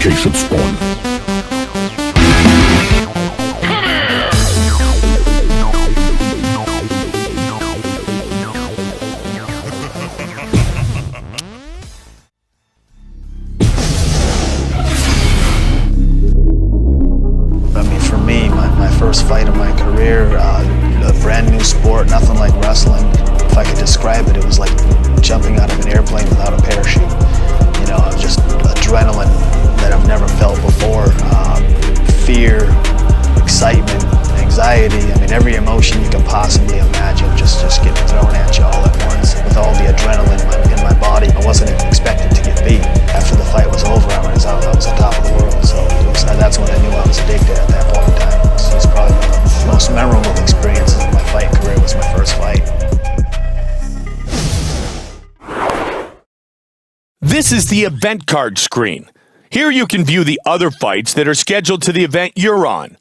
adjacent spawn. For me, my first fight of my career, a brand new sport, nothing like wrestling. If I could describe it, it was like jumping out of an airplane without a parachute. You know, just adrenaline that I've never felt before. Fear, excitement, anxiety. I mean, every emotion you can possibly imagine just getting thrown at you all at once. With all the adrenaline in my body, I wasn't expected to get beat. After the fight was over, I was on top of the world. So that's when I knew I was addicted at that point in time. So it's probably one of the most memorable experiences of my fight career was my first fight. This is the event card screen. Here you can view the other fights that are scheduled to the event you're on.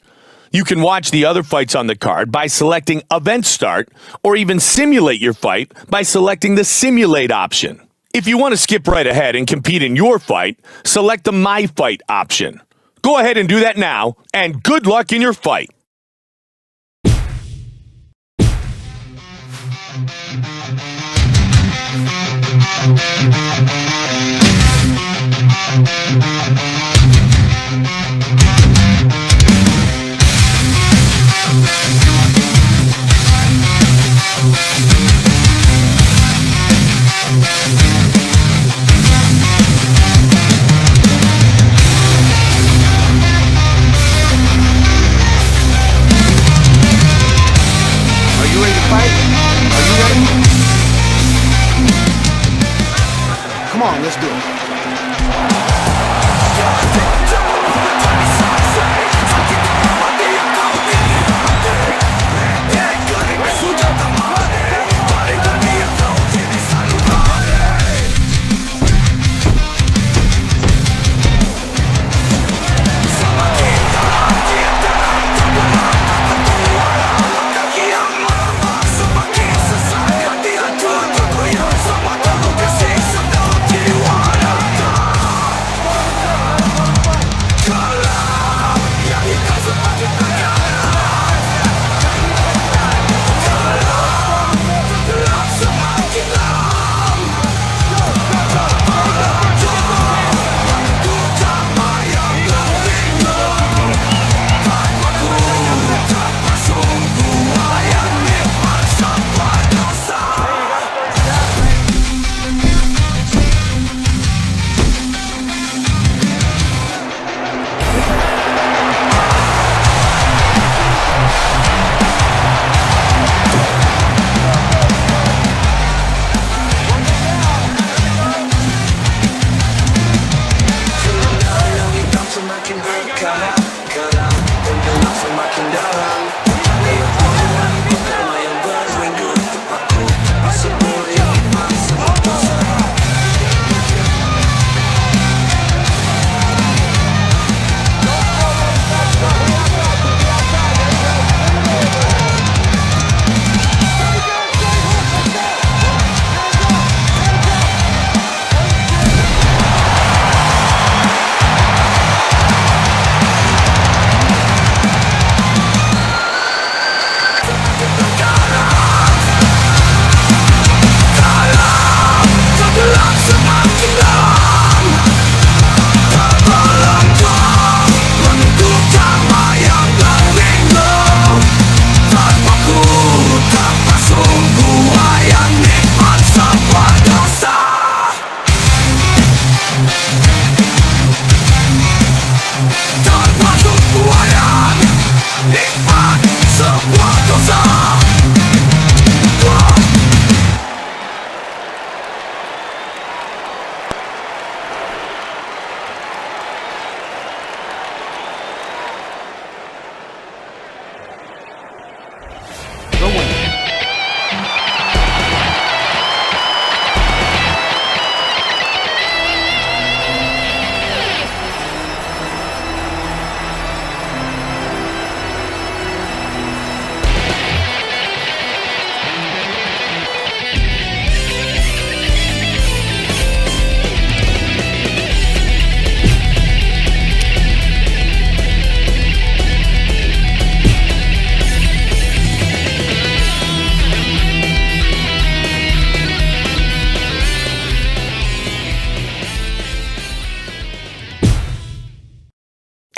You can watch the other fights on the card by selecting Event Start, or even simulate your fight by selecting the Simulate option. If you want to skip right ahead and compete in your fight, select the My Fight option. Go ahead and do that now, and good luck in your fight. Come on, let's do it.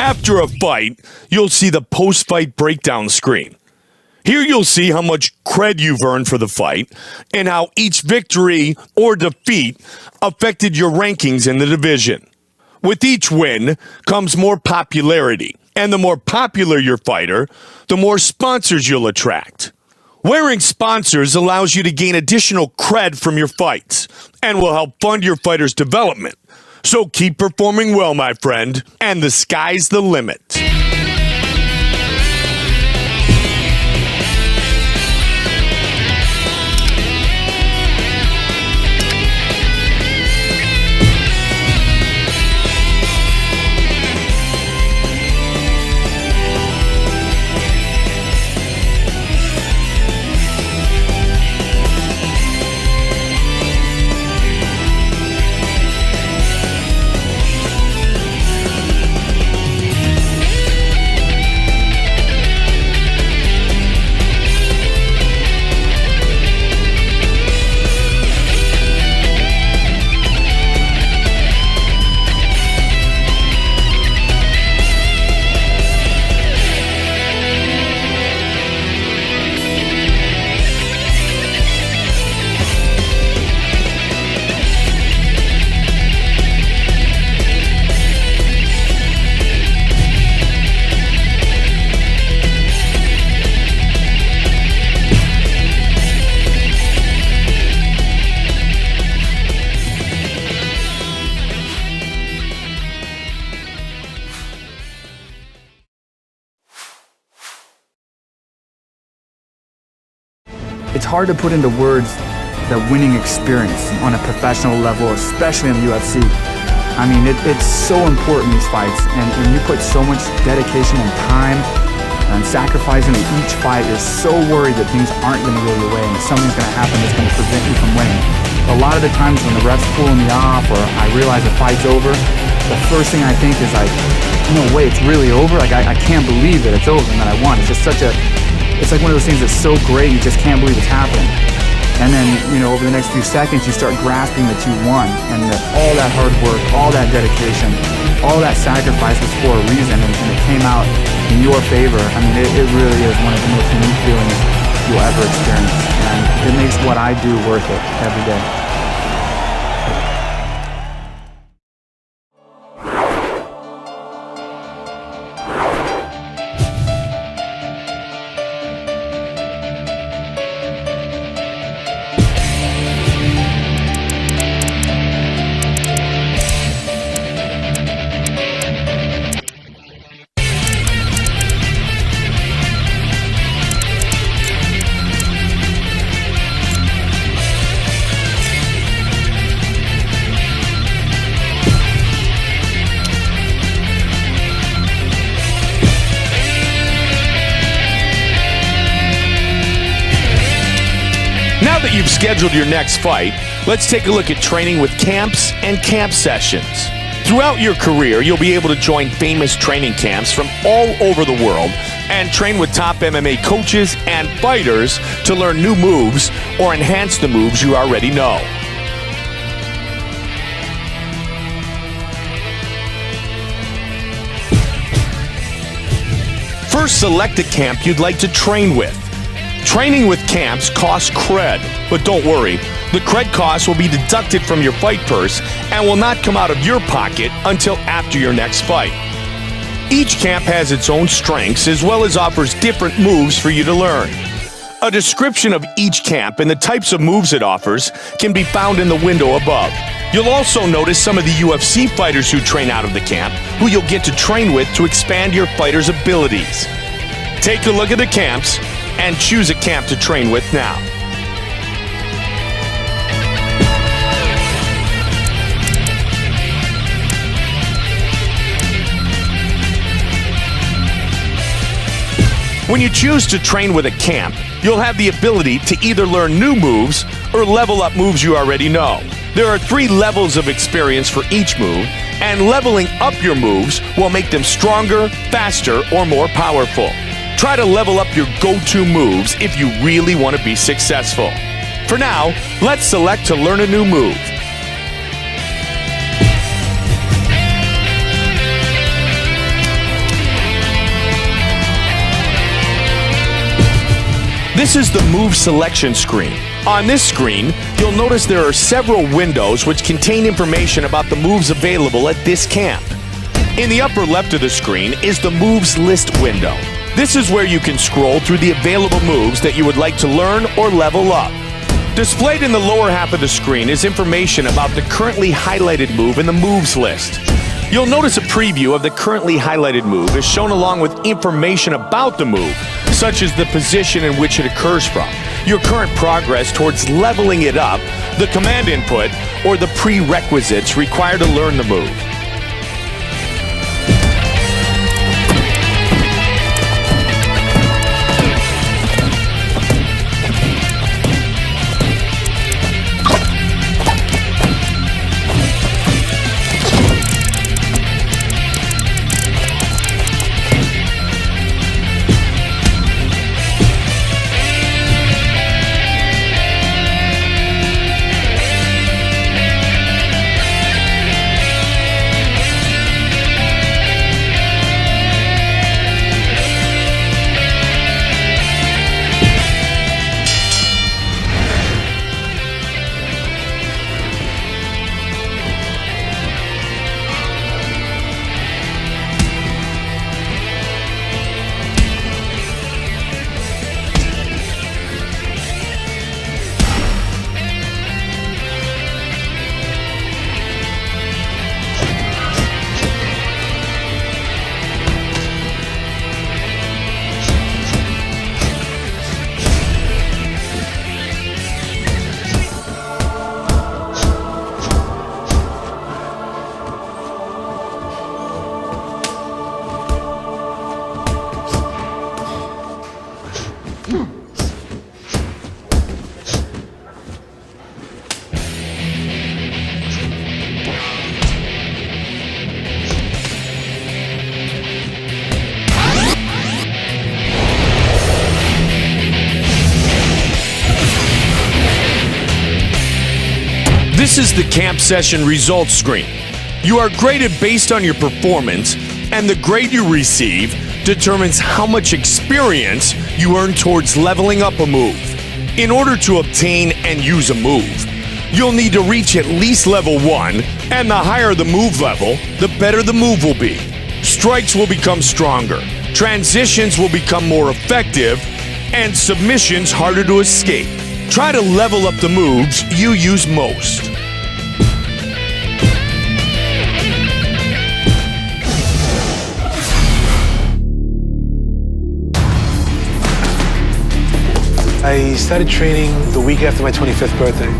After a fight, you'll see the post-fight breakdown screen. Here you'll see how much cred you've earned for the fight and how each victory or defeat affected your rankings in the division. With each win comes more popularity, and the more popular your fighter, the more sponsors you'll attract. Wearing sponsors allows you to gain additional cred from your fights and will help fund your fighter's development. So keep performing well, my friend, and the sky's the limit. It's hard to put into words the winning experience on a professional level, especially in the UFC. I mean, it's so important, these fights, and you put so much dedication and time and sacrifice into each fight. You're so worried that things aren't going to go your way and something's going to happen that's going to prevent you from winning. A lot of the times when the ref's pulling me off or I realize the fight's over, the first thing I think is like, no way, it's really over? Like, I can't believe that it's over and that I won. It's just such a... It's like one of those things that's so great, you just can't believe it's happening. And then, over the next few seconds, you start grasping that you won and that all that hard work, all that dedication, all that sacrifice was for a reason and it came out in your favor. I mean, it really is one of the most unique feelings you'll ever experience. And it makes what I do worth it every day. Now that you've scheduled your next fight, let's take a look at training with camps and camp sessions. Throughout your career, you'll be able to join famous training camps from all over the world and train with top MMA coaches and fighters to learn new moves or enhance the moves you already know. First, select a camp you'd like to train with. Training with camps costs cred, but don't worry, the cred costs will be deducted from your fight purse and will not come out of your pocket until after your next fight. Each camp has its own strengths as well as offers different moves for you to learn. A description of each camp and the types of moves it offers can be found in the window above. You'll also notice some of the UFC fighters who train out of the camp, who you'll get to train with to expand your fighter's abilities. Take a look at the camps and choose a camp to train with now. When you choose to train with a camp, you'll have the ability to either learn new moves or level up moves you already know. There are 3 levels of experience for each move, and leveling up your moves will make them stronger, faster, or more powerful. Try to level up your go-to moves if you really want to be successful. For now, let's select to learn a new move. This is the move selection screen. On this screen, you'll notice there are several windows which contain information about the moves available at this camp. In the upper left of the screen is the moves list window. This is where you can scroll through the available moves that you would like to learn or level up. Displayed in the lower half of the screen is information about the currently highlighted move in the moves list. You'll notice a preview of the currently highlighted move is shown along with information about the move, such as the position in which it occurs from, your current progress towards leveling it up, the command input, or the prerequisites required to learn the move. This is the camp session results screen. You are graded based on your performance, and the grade you receive determines how much experience you earn towards leveling up a move. In order to obtain and use a move, you'll need to reach at least level 1, and the higher the move level, the better the move will be. Strikes will become stronger, transitions will become more effective, and submissions harder to escape. Try to level up the moves you use most. I started training the week after my 25th birthday.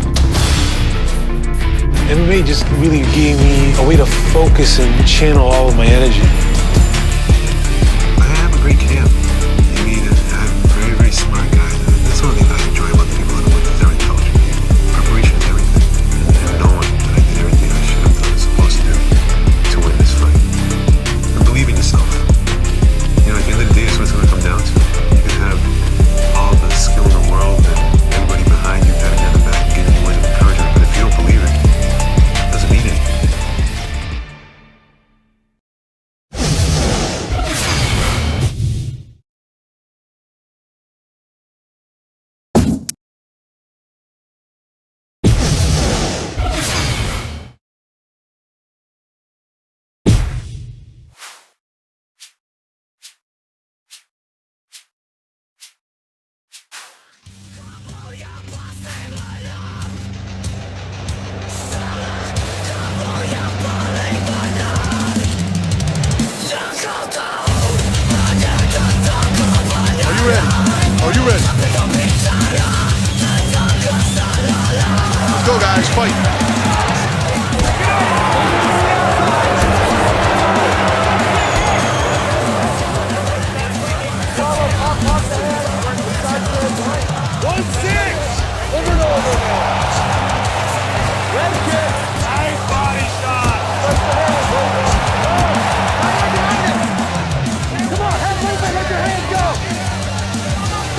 MMA just really gave me a way to focus and channel all of my energy. I have a great camp. I mean, I have very, very smart guys. That's one thing I enjoy about the people that I'm with is they're intelligent. Preparation is everything. And knowing that I did everything I should have done and supposed to do to win this fight. And believe in yourself. You know, at the end of the day, that's what it's going to come down to. You can have all the skill in the world and everybody behind you patting you on the back and giving you words of encouragement, but if you don't believe it, it doesn't mean anything. Are you ready? Let's go, guys. Fight.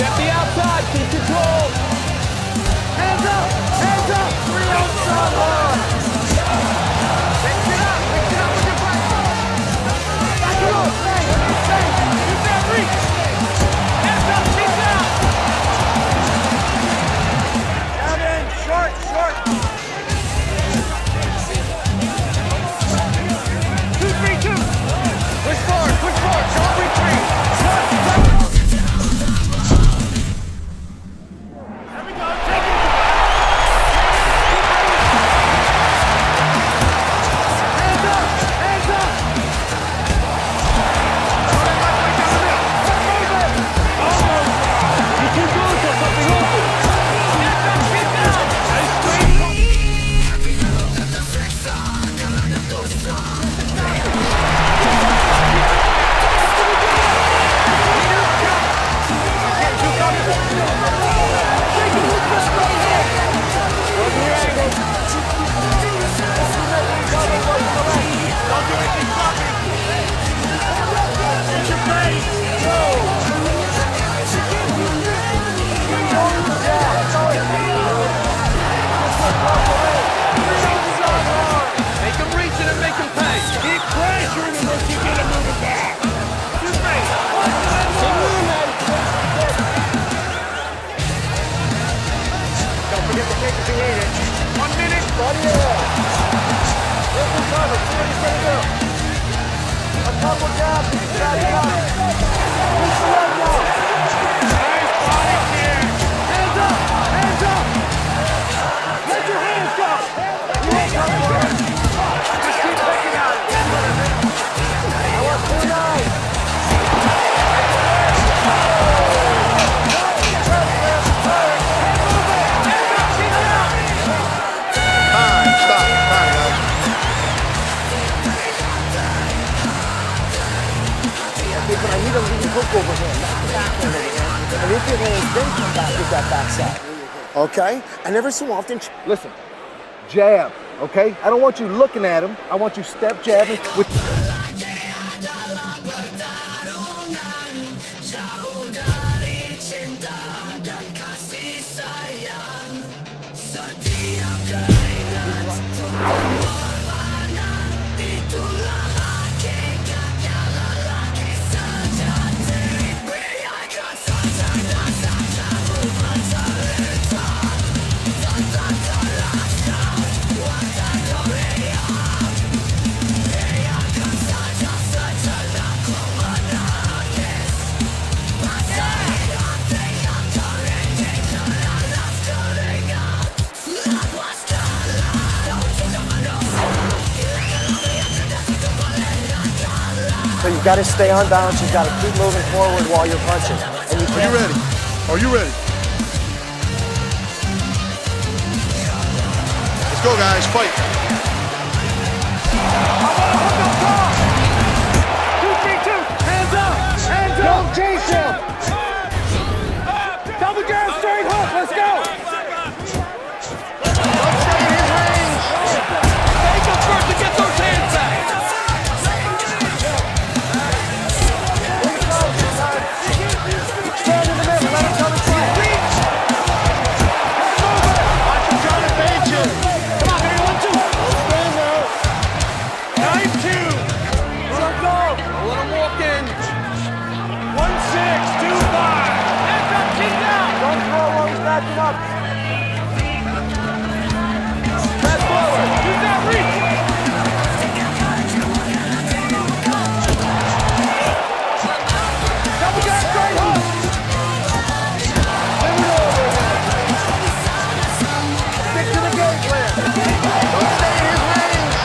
Step the outside, keep control. Hands up, 3 on But I need a lead hook over him, not the backhand over him. And if your hands then come back with that backside. Okay? And every so often, listen, jab, okay? I don't want you looking at him. I want you step jabbing with... So you got to stay on balance. You got to keep moving forward while you're punching. And you Are you ready? Are you ready? Let's go, guys. Fight. 2-3-2. Hands up. Hands up. Don't chase him. Double jab, straight hook. Let's go. Don't stay in his range. Take him first to get those hands out. Stand in the middle. Let him come and try. Watch him try to bait you. Come on, baby. 1-2. Stand there. 9-2. Let him go. Let him walk in. 1-6. 2-5. Hands up, keep down. Don't throw while he's backing up. Press forward. Use that reach. Double jab, straight hook. Bring it over again. Stick to the game plan. Don't stay in his range.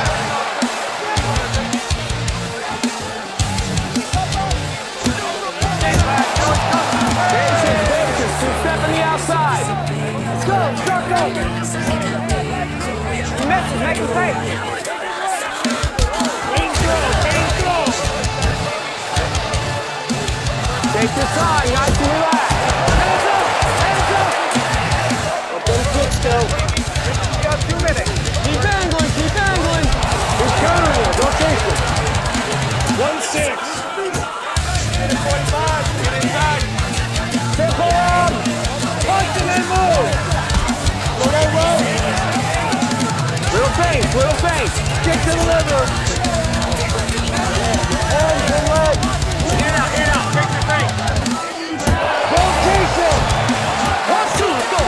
Davis, two-step on the outside. Let's go, start going. He misses, make him pay. Aim throw. Take your time, nice and relax. Hands up. Let them kicks go. You got 2 minutes. Keep angling. He's countering you, don't chase him. 1-6. 45, get inside. Circle around. Punch and then move. Lorenzo. Little face. Kick to the liver. Hands and legs. In and out. Take your face. Don't chase him. 1-2, go.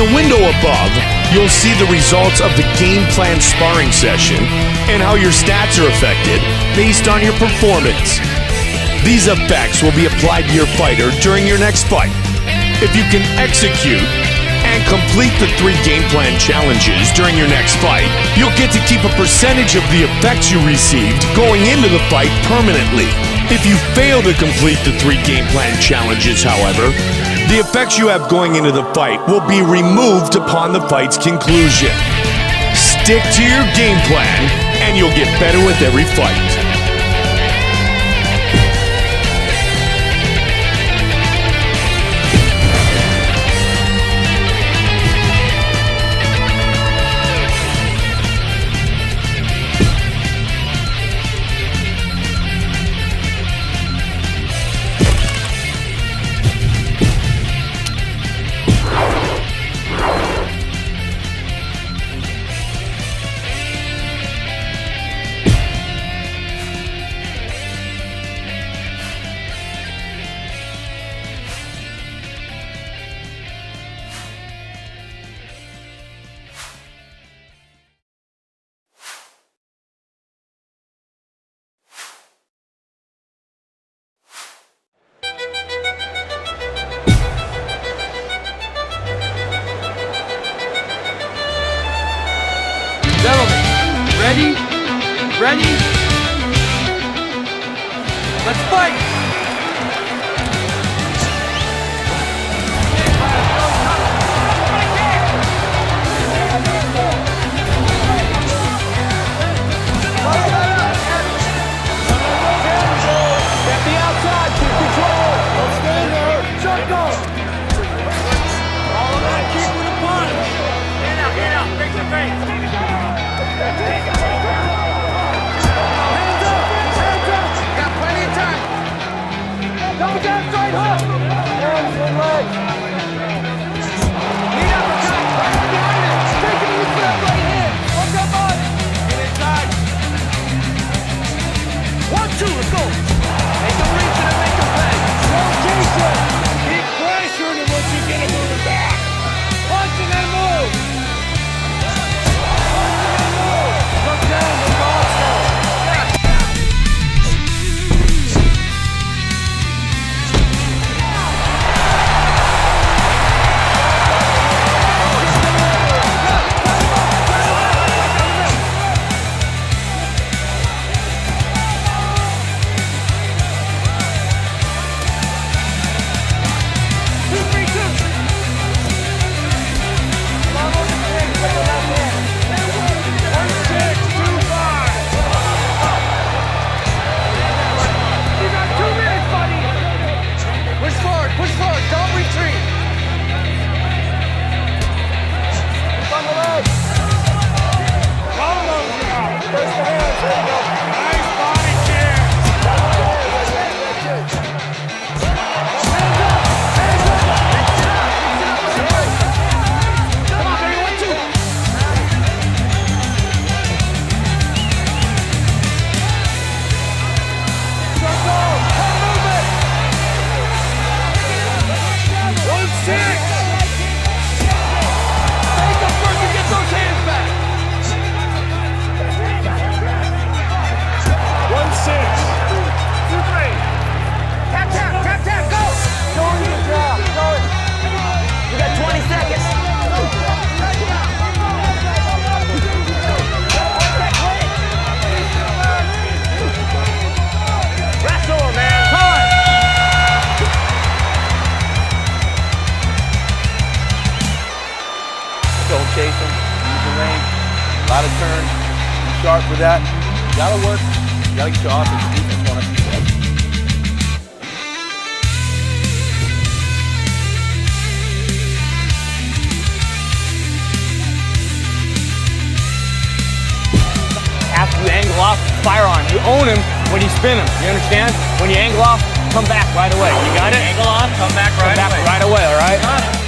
the window above, you'll see the results of the game plan sparring session and how your stats are affected based on your performance. These effects will be applied to your fighter during your next fight. If you can execute and complete the 3 game plan challenges during your next fight, you'll get to keep a percentage of the effects you received going into the fight permanently. If you fail to complete the 3 game plan challenges, however, the effects you have going into the fight will be removed upon the fight's conclusion. Stick to your game plan, and you'll get better with every fight. Ready? Ready? Let's fight! Get the outside, keep control! Don't stand there! Circle! All of that, keep with the punch! Hand out, fix the face! Double down, straight hook! Hands and legs. Lead uppercut, right behind it. Take it with that right hand. Look up on it. Get inside. 1, 2, let's go. Make them reach and make them pay. Rotation. Keep pressuring him once you get him moving back. Punch and then move. Look down, look also. chase him, use the range, a lot of turns, be sharp for that. You gotta work, you gotta get your offense and defense on it. After you angle off, fire on. You own him when you spin him. You understand? When you angle off, come back right away. You got it? Angle off, come back right away. Right away, all right? Got it.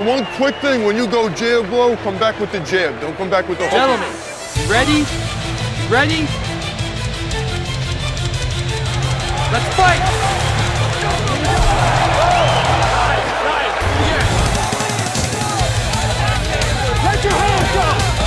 One quick thing, when you go jab blow, come back with the jab. Don't come back with the hook. Gentlemen, ready? Ready? Let's fight! Let your hands go!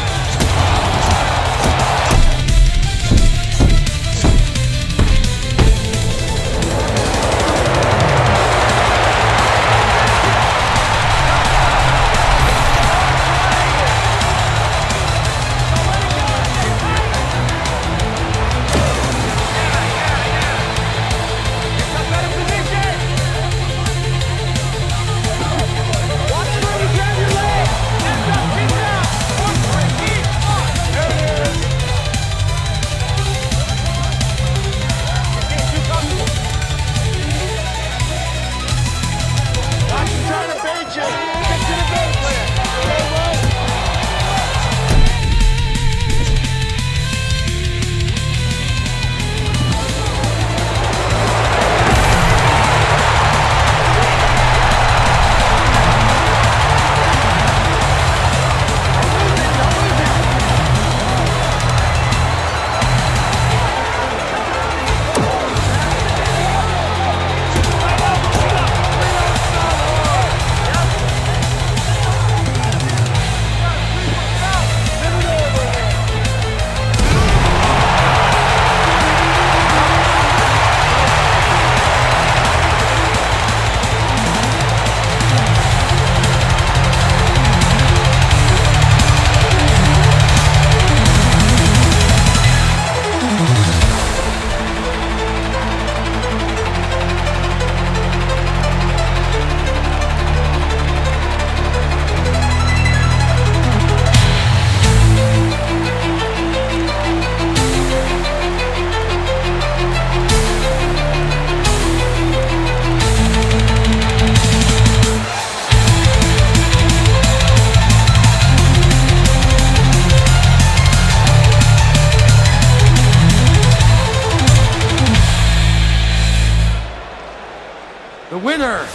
The winner